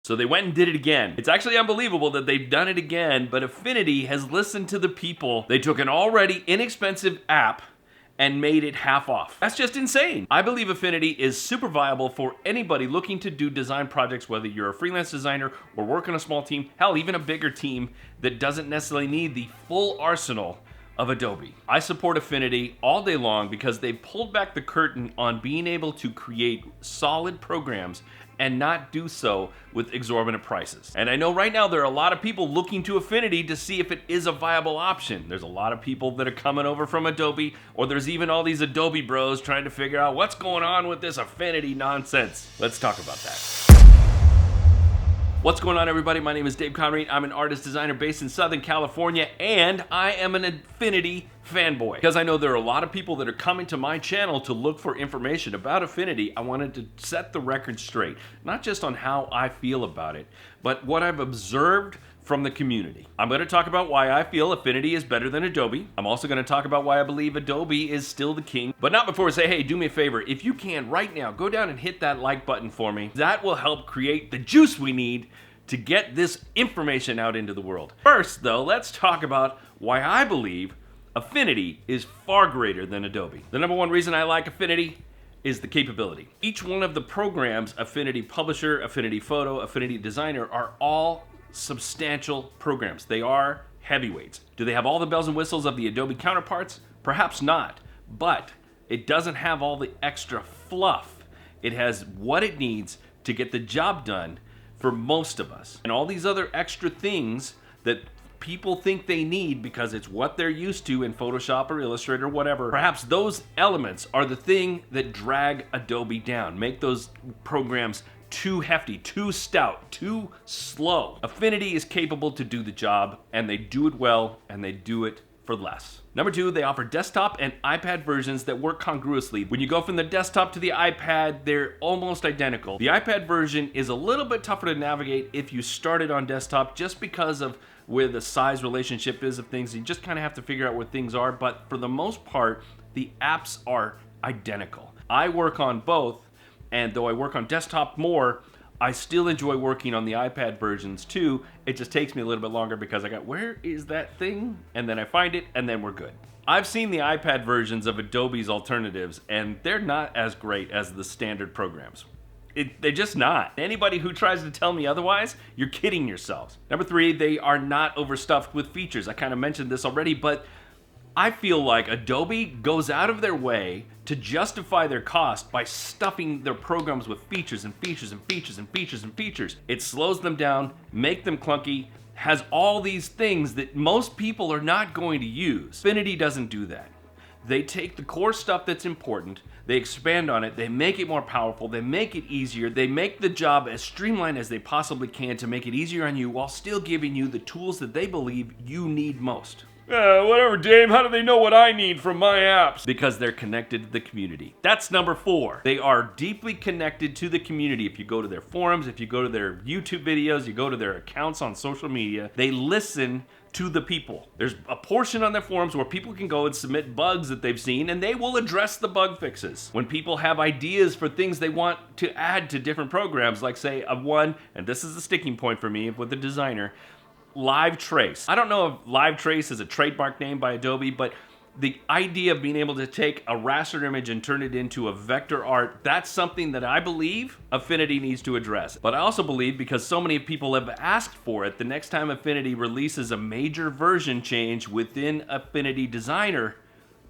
So they went and did it again. It's actually unbelievable that they've done it again, but Affinity has listened to the people. They took an already inexpensive app and made it half off. That's just insane. I believe Affinity is super viable for anybody looking to do design projects, whether you're a freelance designer or work on a small team, hell, even a bigger team that doesn't necessarily need the full arsenal of Adobe. I support Affinity all day long because they pulled back the curtain on being able to create solid programs and not do so with exorbitant prices. And I know right now there are a lot of people looking to Affinity to see if it is a viable option. There's a lot of people that are coming over from Adobe, or there's even all these Adobe bros trying to figure out what's going on with this Affinity nonsense. Let's talk about that. What's going on, everybody? My name is Dave Conrad. I'm an artist designer based in Southern California, and I am an Affinity fanboy. Because I know there are a lot of people that are coming to my channel to look for information about Affinity, I wanted to set the record straight. Not just on how I feel about it, but what I've observed from the community. I'm going to talk about why I feel Affinity is better than Adobe. I'm also going to talk about why I believe Adobe is still the king. But not before I say, hey, do me a favor. If you can, right now, go down and hit that like button for me. That will help create the juice we need to get this information out into the world. First, though, let's talk about why I believe Affinity is far greater than Adobe. The number one reason I like Affinity is the capability. Each one of the programs, Affinity Publisher, Affinity Photo, Affinity Designer, are all substantial programs. They are heavyweights. Do they have all the bells and whistles of the Adobe counterparts? Perhaps not, but it doesn't have all the extra fluff. It has what it needs to get the job done for most of us. And all these other extra things that people think they need because it's what they're used to in Photoshop or Illustrator or whatever, perhaps those elements are the thing that drag Adobe down, make those programs too hefty, too stout, too slow. Affinity is capable to do the job, and they do it well, and they do it for less. Number two, they offer desktop and iPad versions that work congruously. When you go from the desktop to the iPad, they're almost identical. The iPad version is a little bit tougher to navigate if you started on desktop just because of where the size relationship is of things. You just kind of have to figure out where things are, but for the most part, the apps are identical. I work on both, and though I work on desktop more, I still enjoy working on the iPad versions too. It just takes me a little bit longer because I got, where is that thing? And then I find it, and then we're good. I've seen the iPad versions of Adobe's alternatives, and they're not as great as the standard programs. They're just not. Anybody who tries to tell me otherwise, you're kidding yourselves. Number three, they are not overstuffed with features. I kind of mentioned this already, but I feel like Adobe goes out of their way to justify their cost by stuffing their programs with features and features and features and features and features. It slows them down, make them clunky, has all these things that most people are not going to use. Affinity doesn't do that. They take the core stuff that's important, they expand on it, they make it more powerful, they make it easier, they make the job as streamlined as they possibly can to make it easier on you while still giving you the tools that they believe you need most. Whatever, Dave, how do they know what I need from my apps? Because they're connected to the community. That's number four. They are deeply connected to the community. If you go to their forums, if you go to their YouTube videos, you go to their accounts on social media, they listen to the people. There's a portion on their forums where people can go and submit bugs that they've seen, and they will address the bug fixes. When people have ideas for things they want to add to different programs, like say one, and this is a sticking point for me with the designer, Live Trace. I don't know if Live Trace is a trademark name by Adobe, but the idea of being able to take a raster image and turn it into a vector art, that's something that I believe Affinity needs to address. But I also believe, because so many people have asked for it, the next time Affinity releases a major version change within Affinity Designer,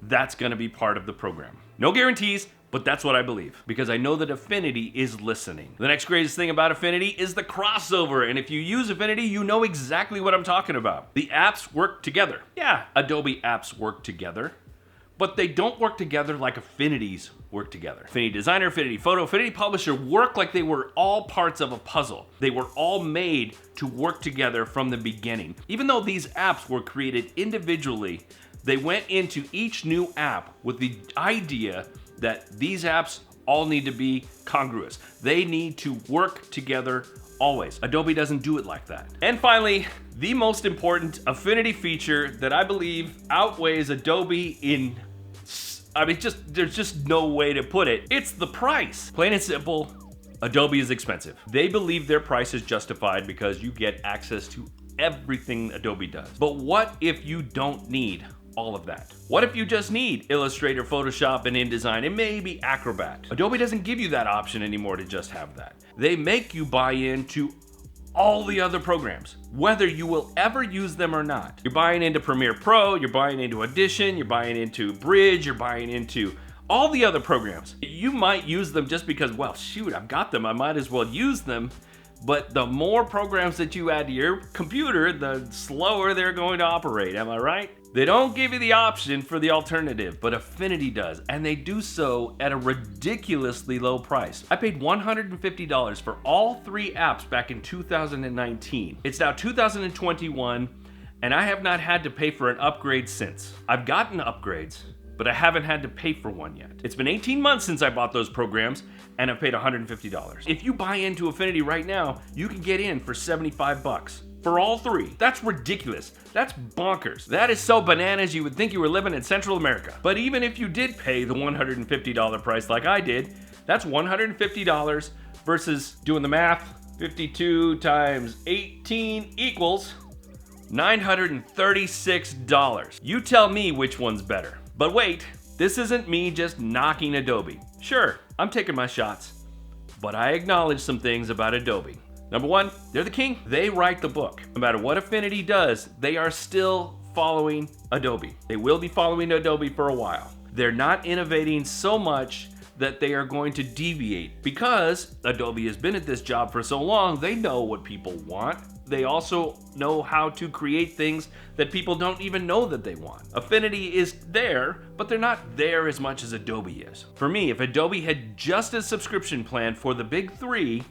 that's going to be part of the program. No guarantees, but that's what I believe, because I know that Affinity is listening. The next greatest thing about Affinity is the crossover, and if you use Affinity, you know exactly what I'm talking about. The apps work together. Yeah, Adobe apps work together, but they don't work together like Affinity's work together. Affinity Designer, Affinity Photo, Affinity Publisher work like they were all parts of a puzzle. They were all made to work together from the beginning. Even though these apps were created individually, they went into each new app with the idea that these apps all need to be congruous. They need to work together always. Adobe doesn't do it like that. And finally, the most important Affinity feature that I believe outweighs Adobe in, there's just no way to put it. It's the price. Plain and simple, Adobe is expensive. They believe their price is justified because you get access to everything Adobe does. But what if you don't need all of that? What if you just need Illustrator, Photoshop, and InDesign, and maybe Acrobat? Adobe doesn't give you that option anymore to just have that. They make you buy into all the other programs, whether you will ever use them or not. You're buying into Premiere Pro, you're buying into Audition, you're buying into Bridge, you're buying into all the other programs. You might use them just because, well, shoot, I've got them, I might as well use them. But the more programs that you add to your computer, the slower they're going to operate, am I right? They don't give you the option for the alternative, but Affinity does, and they do so at a ridiculously low price. I paid $150 for all 3 apps back in 2019. It's now 2021, and I have not had to pay for an upgrade since. I've gotten upgrades, but I haven't had to pay for one yet. It's been 18 months since I bought those programs, and I've paid $150. If you buy into Affinity right now, you can get in for 75 bucks. For all 3. That's ridiculous. That's bonkers. That is so bananas you would think you were living in Central America. But even if you did pay the $150 price like I did, that's $150 versus, doing the math, 52 times 18 equals $936. You tell me which one's better. But wait, this isn't me just knocking Adobe. Sure, I'm taking my shots, but I acknowledge some things about Adobe. Number 1, they're the king. They write the book. No matter what Affinity does, they are still following Adobe. They will be following Adobe for a while. They're not innovating so much that they are going to deviate because Adobe has been at this job for so long, they know what people want. They also know how to create things that people don't even know that they want. Affinity is there, but they're not there as much as Adobe is. For me, if Adobe had just a subscription plan for the big 3,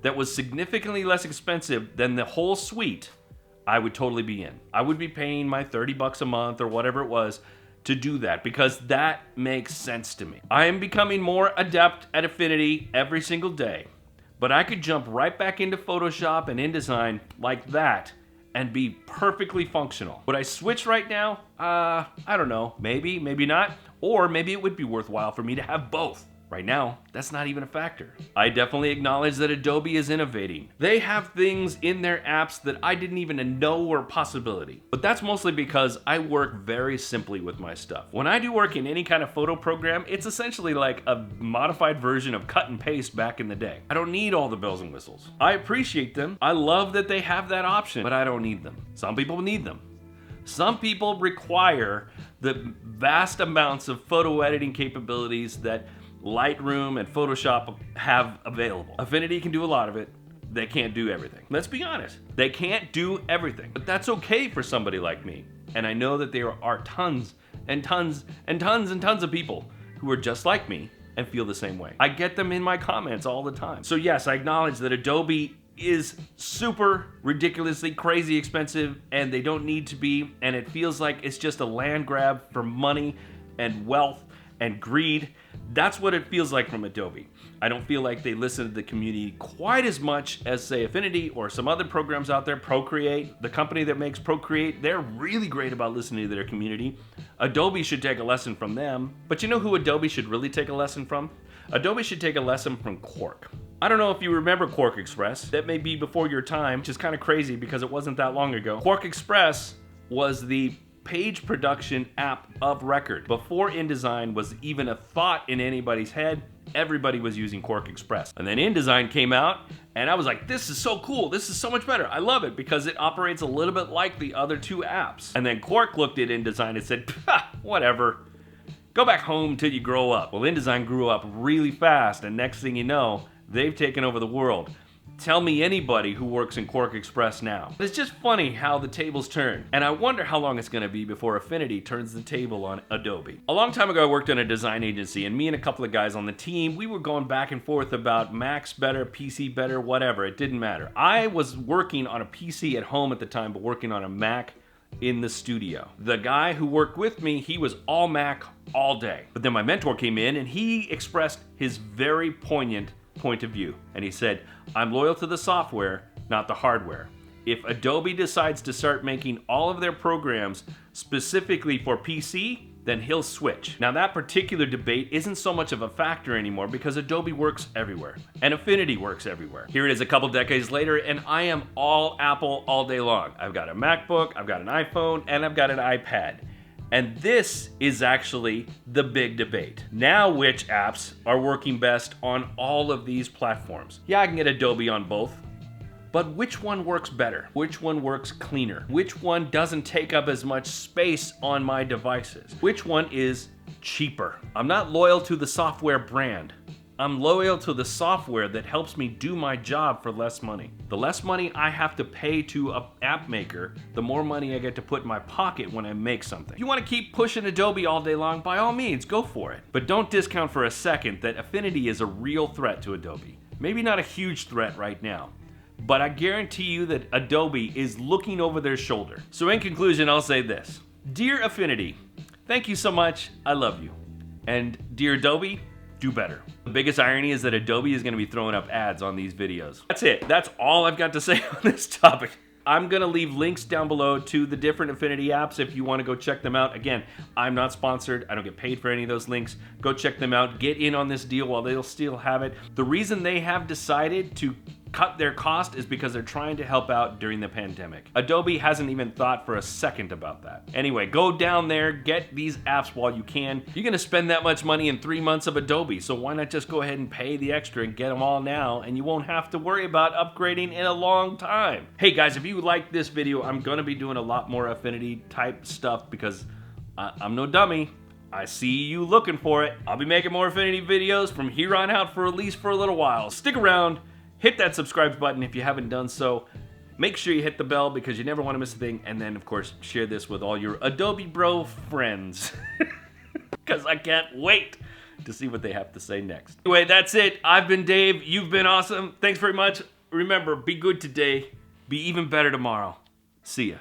that was significantly less expensive than the whole suite, I would totally be in. I would be paying my 30 bucks a month or whatever it was to do that because that makes sense to me. I am becoming more adept at Affinity every single day, but I could jump right back into Photoshop and InDesign like that and be perfectly functional. Would I switch right now? I don't know. Maybe, maybe not. Or maybe it would be worthwhile for me to have both. Right now, that's not even a factor. I definitely acknowledge that Adobe is innovating. They have things in their apps that I didn't even know were a possibility. But that's mostly because I work very simply with my stuff. When I do work in any kind of photo program, it's essentially like a modified version of cut and paste back in the day. I don't need all the bells and whistles. I appreciate them. I love that they have that option, but I don't need them. Some people need them. Some people require the vast amounts of photo editing capabilities that Lightroom and Photoshop have available. Affinity can do a lot of it. They can't do everything. Let's be honest. They can't do everything. But that's okay for somebody like me. And I know that there are tons and tons and tons and tons of people who are just like me and feel the same way. I get them in my comments all the time. So yes, I acknowledge that Adobe is super ridiculously crazy expensive and they don't need to be, and it feels like it's just a land grab for money and wealth and greed. That's what it feels like from Adobe. I don't feel like they listen to the community quite as much as, say, Affinity or some other programs out there. Procreate, the company that makes Procreate, they're really great about listening to their community. Adobe should take a lesson from them. But you know who Adobe should really take a lesson from? Adobe should take a lesson from Quark. I don't know if you remember Quark Express. That may be before your time, which is kind of crazy because it wasn't that long ago. Quark Express was the page production app of record. Before InDesign was even a thought in anybody's head, everybody was using Quark Express. And then InDesign came out, and I was like, this is so cool. This is so much better. I love it because it operates a little bit like the other 2 apps. And then Quark looked at InDesign and said, whatever. Go back home till you grow up. Well, InDesign grew up really fast, and next thing you know, they've taken over the world. Tell me anybody who works in Quark Express now. It's just funny how the tables turn. And I wonder how long it's gonna be before Affinity turns the table on Adobe. A long time ago, I worked in a design agency, and me and a couple of guys on the team, we were going back and forth about Macs better, PC better, whatever. It didn't matter. I was working on a PC at home at the time, but working on a Mac in the studio. The guy who worked with me, he was all Mac all day. But then my mentor came in and he expressed his very poignant point of view. And he said, I'm loyal to the software, not the hardware. If Adobe decides to start making all of their programs specifically for PC, then he'll switch. Now that particular debate isn't so much of a factor anymore because Adobe works everywhere and Affinity works everywhere. Here it is a couple decades later and I am all Apple all day long. I've got a MacBook, I've got an iPhone, and I've got an iPad. And this is actually the big debate. Now which apps are working best on all of these platforms? Yeah, I can get Adobe on both. But which one works better? Which one works cleaner? Which one doesn't take up as much space on my devices? Which one is cheaper? I'm not loyal to the software brand. I'm loyal to the software that helps me do my job for less money. The less money I have to pay to an app maker, the more money I get to put in my pocket when I make something. If you want to keep pushing Adobe all day long, by all means, go for it. But don't discount for a second that Affinity is a real threat to Adobe. Maybe not a huge threat right now, but I guarantee you that Adobe is looking over their shoulder. So in conclusion, I'll say this. Dear Affinity, thank you so much, I love you. And dear Adobe, do better. The biggest irony is that Adobe is gonna be throwing up ads on these videos. That's it, that's all I've got to say on this topic. I'm gonna leave links down below to the different Affinity apps if you wanna go check them out. Again, I'm not sponsored, I don't get paid for any of those links. Go check them out, get in on this deal while they'll still have it. The reason they have decided to cut their cost is because they're trying to help out during the pandemic. Adobe hasn't even thought for a second about that. Anyway, go down there, get these apps while you can. You're gonna spend that much money in 3 months of Adobe, so why not just go ahead and pay the extra and get them all now, and you won't have to worry about upgrading in a long time. Hey guys, if you like this video, I'm gonna be doing a lot more Affinity type stuff because I'm no dummy. I see you looking for it. I'll be making more Affinity videos from here on out for at least for a little while. Stick around. Hit that subscribe button if you haven't done so. Make sure you hit the bell because you never want to miss a thing. And then, of course, share this with all your Adobe Bro friends. Because I can't wait to see what they have to say next. Anyway, that's it. I've been Dave. You've been awesome. Thanks very much. Remember, be good today. Be even better tomorrow. See ya.